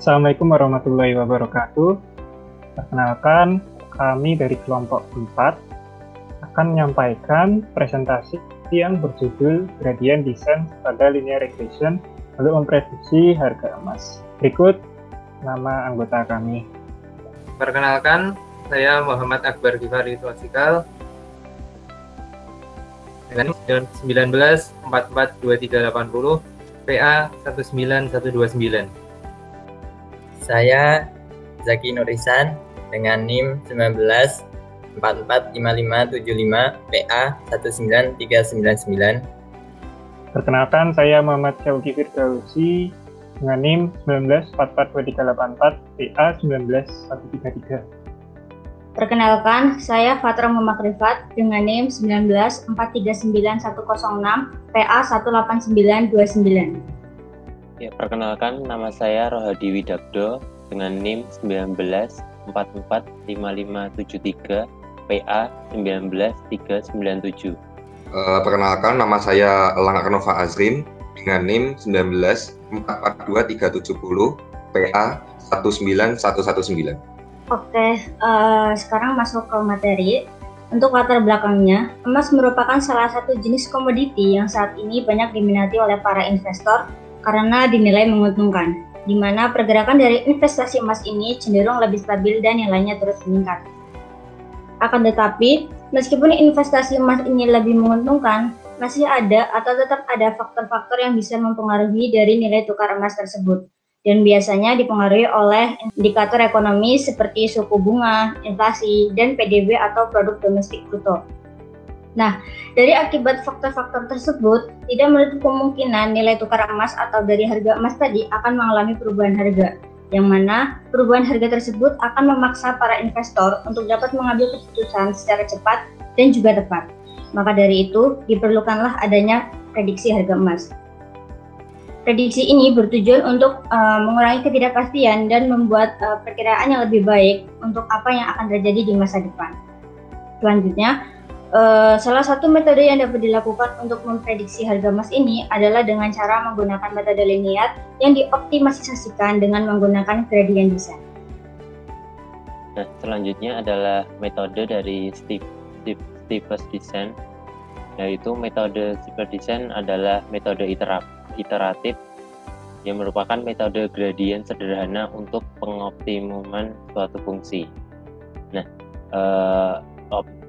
Assalamualaikum warahmatullahi wabarakatuh. Perkenalkan, kami dari kelompok 4 akan menyampaikan presentasi yang berjudul Gradient Descent pada Linear Regression untuk memprediksi harga emas. Berikut nama anggota kami. Perkenalkan, saya Muhammad Akbar Gifari Twasikal dengan 19442380 PA 19129. Saya Zaki Nurisan dengan NIM 19445575 PA 19399. Perkenalkan, saya Muhammad Syauki Firdausi dengan NIM 19442384 PA 19133. Perkenalkan, saya Fatra Muhammad Rifat dengan NIM 19439106 PA 18929. Ya, perkenalkan, nama saya Rohadi Widakdo dengan NIM 19445573 PA 19397. Perkenalkan, nama saya Elang Arnova Azrin dengan NIM 19442370 PA 19119. Oke, sekarang masuk ke materi. Untuk latar belakangnya, emas merupakan salah satu jenis komoditi yang saat ini banyak diminati oleh para investor karena dinilai menguntungkan, di mana pergerakan dari investasi emas ini cenderung lebih stabil dan nilainya terus meningkat. Akan tetapi, meskipun investasi emas ini lebih menguntungkan, masih ada atau tetap ada faktor-faktor yang bisa mempengaruhi dari nilai tukar emas tersebut, dan biasanya dipengaruhi oleh indikator ekonomi seperti suku bunga, inflasi, dan PDB atau produk domestik bruto. Nah, dari akibat faktor-faktor tersebut, tidak menutup kemungkinan nilai tukar emas atau dari harga emas tadi akan mengalami perubahan harga, yang mana perubahan harga tersebut akan memaksa para investor untuk dapat mengambil keputusan secara cepat dan juga tepat. Maka dari itu, diperlukanlah adanya prediksi harga emas. Prediksi ini bertujuan untuk mengurangi ketidakpastian dan membuat perkiraan yang lebih baik untuk apa yang akan terjadi di masa depan. Selanjutnya, salah satu metode yang dapat dilakukan untuk memprediksi harga emas ini adalah dengan cara menggunakan metode linear yang dioptimalisasikan dengan menggunakan gradient descent. Nah, selanjutnya adalah metode dari steepest descent, yaitu metode steepest descent adalah metode iteratif yang merupakan metode gradient sederhana untuk pengoptimuman suatu fungsi. Nah,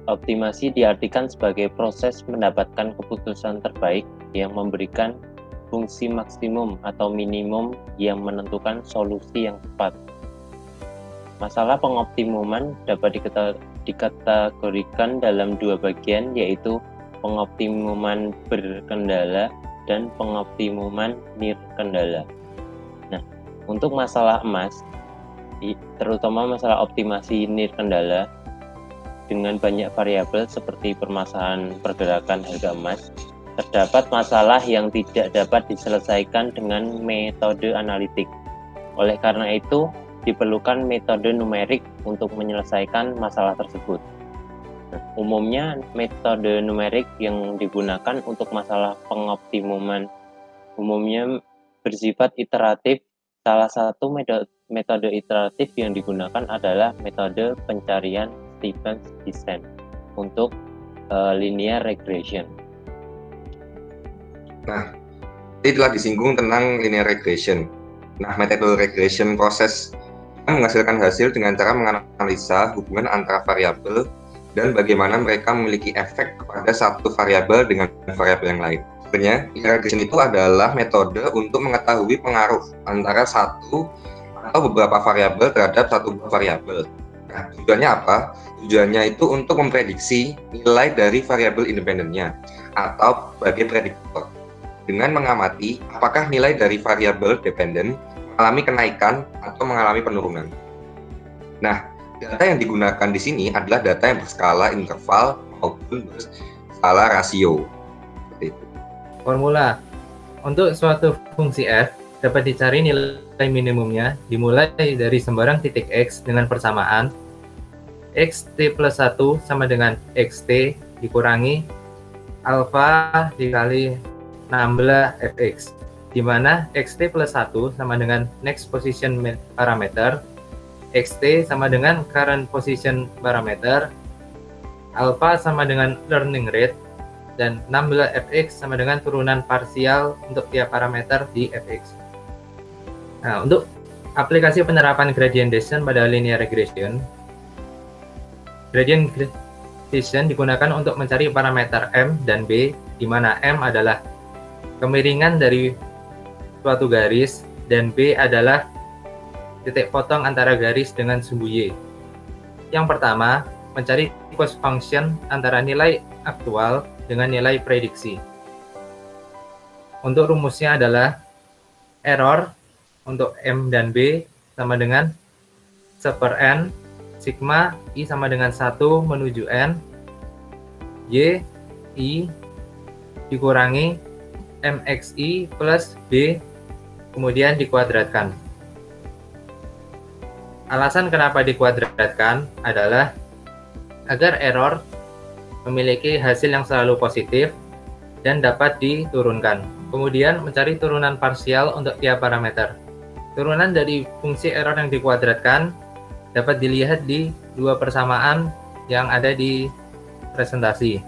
optimasi diartikan sebagai proses mendapatkan keputusan terbaik yang memberikan fungsi maksimum atau minimum yang menentukan solusi yang tepat. Masalah pengoptimuman dapat dikategorikan dalam dua bagian, yaitu pengoptimuman berkendala dan pengoptimuman nirkendala. Nah, untuk masalah emas, terutama masalah optimasi nirkendala, dengan banyak variabel seperti permasalahan pergerakan harga emas, terdapat masalah yang tidak dapat diselesaikan dengan metode analitik. Oleh karena itu, diperlukan metode numerik untuk menyelesaikan masalah tersebut. Nah, umumnya metode numerik yang digunakan untuk masalah pengoptimuman umumnya bersifat iteratif. Salah satu metode iteratif yang digunakan adalah metode pencarian steepest descent untuk linear regression. Nah, ini telah disinggung tentang linear regression. Nah, metode regression proses menghasilkan hasil dengan cara menganalisa hubungan antara variabel dan bagaimana mereka memiliki efek kepada satu variabel dengan variabel yang lain. Sebenarnya, linear regression itu adalah metode untuk mengetahui pengaruh antara satu atau beberapa variabel terhadap satu variabel. Nah, tujuannya apa? Tujuannya itu untuk memprediksi nilai dari variabel independennya atau sebagai prediktor dengan mengamati apakah nilai dari variabel dependen mengalami kenaikan atau mengalami penurunan. Nah, data yang digunakan di sini adalah data yang berskala interval maupun berskala rasio. Seperti itu. Formula untuk suatu fungsi f dapat dicari nilai minimumnya dimulai dari sembarang titik x dengan persamaan xt plus 1 sama dengan xt dikurangi alfa dikali 16 fx. di mana xt plus 1 sama dengan next position parameter, xt sama dengan current position parameter, alpha sama dengan learning rate, dan 16 fx sama dengan turunan parsial untuk tiap parameter di fx. Nah, untuk aplikasi penerapan gradient descent pada linear regression, gradient descent digunakan untuk mencari parameter m dan b, di mana m adalah kemiringan dari suatu garis dan b adalah titik potong antara garis dengan sumbu y. Yang pertama, mencari cost function antara nilai aktual dengan nilai prediksi. Untuk rumusnya adalah error untuk m dan b sama dengan 1/n sigma i sama dengan 1 menuju n y i dikurangi mxi plus b kemudian dikuadratkan. Alasan kenapa dikuadratkan adalah agar error memiliki hasil yang selalu positif dan dapat diturunkan. Kemudian mencari turunan parsial untuk tiap parameter. Turunan dari fungsi error yang dikuadratkan dapat dilihat di dua persamaan yang ada di presentasi.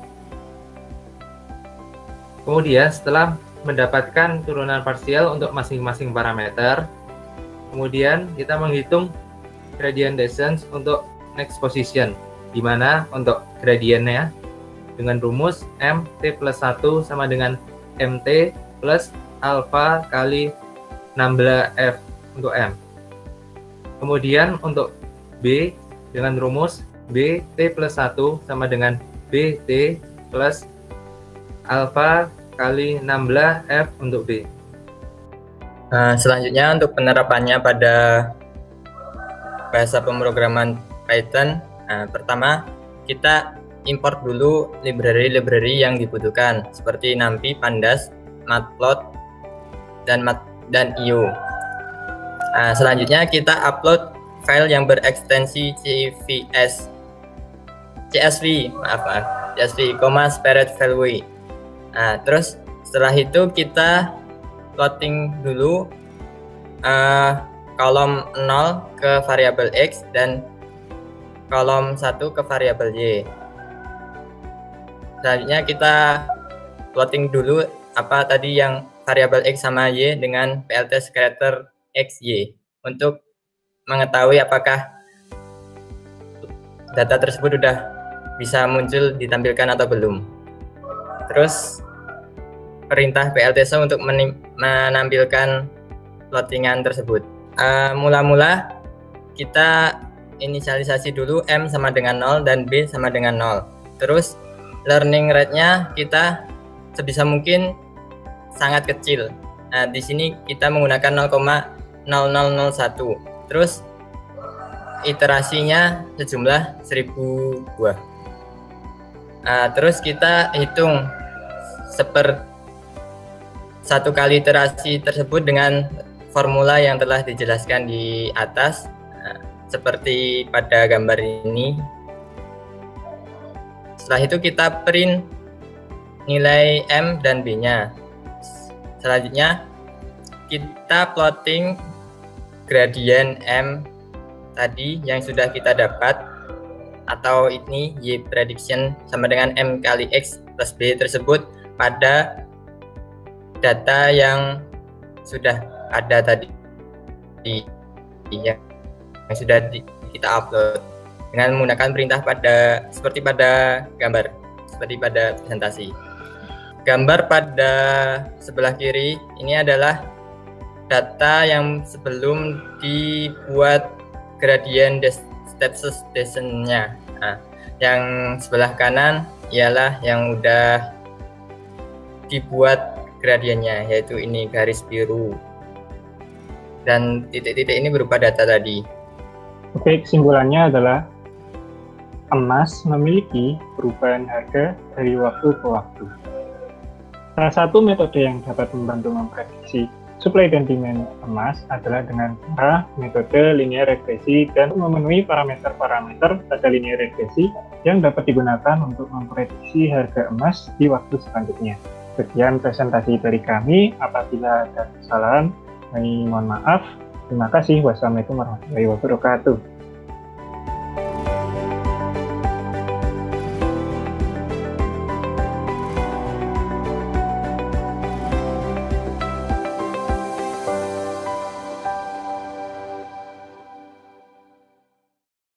Kemudian setelah mendapatkan turunan parsial untuk masing-masing parameter, kemudian kita menghitung gradient descent untuk next position, di mana untuk gradiennya dengan rumus mt plus 1 sama dengan mt plus alpha kali 16f untuk m. Kemudian untuk b dengan rumus bt plus 1 sama dengan bt plus alpha kali 16f untuk b. Selanjutnya untuk penerapannya pada bahasa pemrograman Python, pertama kita import dulu library-library yang dibutuhkan seperti NumPy, Pandas, Matplot, dan io. Selanjutnya kita upload file yang berekstensi CSV, spared value. Terus setelah itu kita plotting dulu kolom 0 ke variabel x dan kolom 1 ke variabel y. Selanjutnya kita plotting dulu apa tadi yang variabel x sama y dengan plt scatter x, y untuk mengetahui apakah data tersebut sudah bisa muncul ditampilkan atau belum. Terus perintah pltso untuk menampilkan plottingan tersebut. Mula-mula kita inisialisasi dulu m sama dengan 0 dan b sama dengan 0. Terus learning rate-nya kita sebisa mungkin sangat kecil. Di sini kita menggunakan 0,0001. Terus iterasinya sejumlah 1000 buah. Terus kita hitung satu kali iterasi tersebut dengan formula yang telah dijelaskan di atas, seperti pada gambar ini. Setelah itu kita print nilai m dan b-nya. Selanjutnya kita plotting gradient m tadi yang sudah kita dapat, atau ini y prediction sama dengan m kali x plus b tersebut pada data yang sudah ada tadi yang sudah kita upload dengan menggunakan perintah seperti pada gambar, seperti pada presentasi. Gambar pada sebelah kiri ini adalah data yang sebelum dibuat gradient status descent-nya. Yang sebelah kanan ialah yang udah dibuat gradiennya, yaitu ini garis biru. Dan titik-titik ini berupa data tadi. Oke, kesimpulannya adalah emas memiliki perubahan harga dari waktu ke waktu. Salah satu metode yang dapat membantu memprediksi supply dan demand emas adalah dengan cara metode linear regresi dan memenuhi parameter-parameter pada linear regresi yang dapat digunakan untuk memprediksi harga emas di waktu selanjutnya. sekian presentasi dari kami. Apabila ada kesalahan, kami mohon maaf. Terima kasih. Wassalamualaikum warahmatullahi wabarakatuh.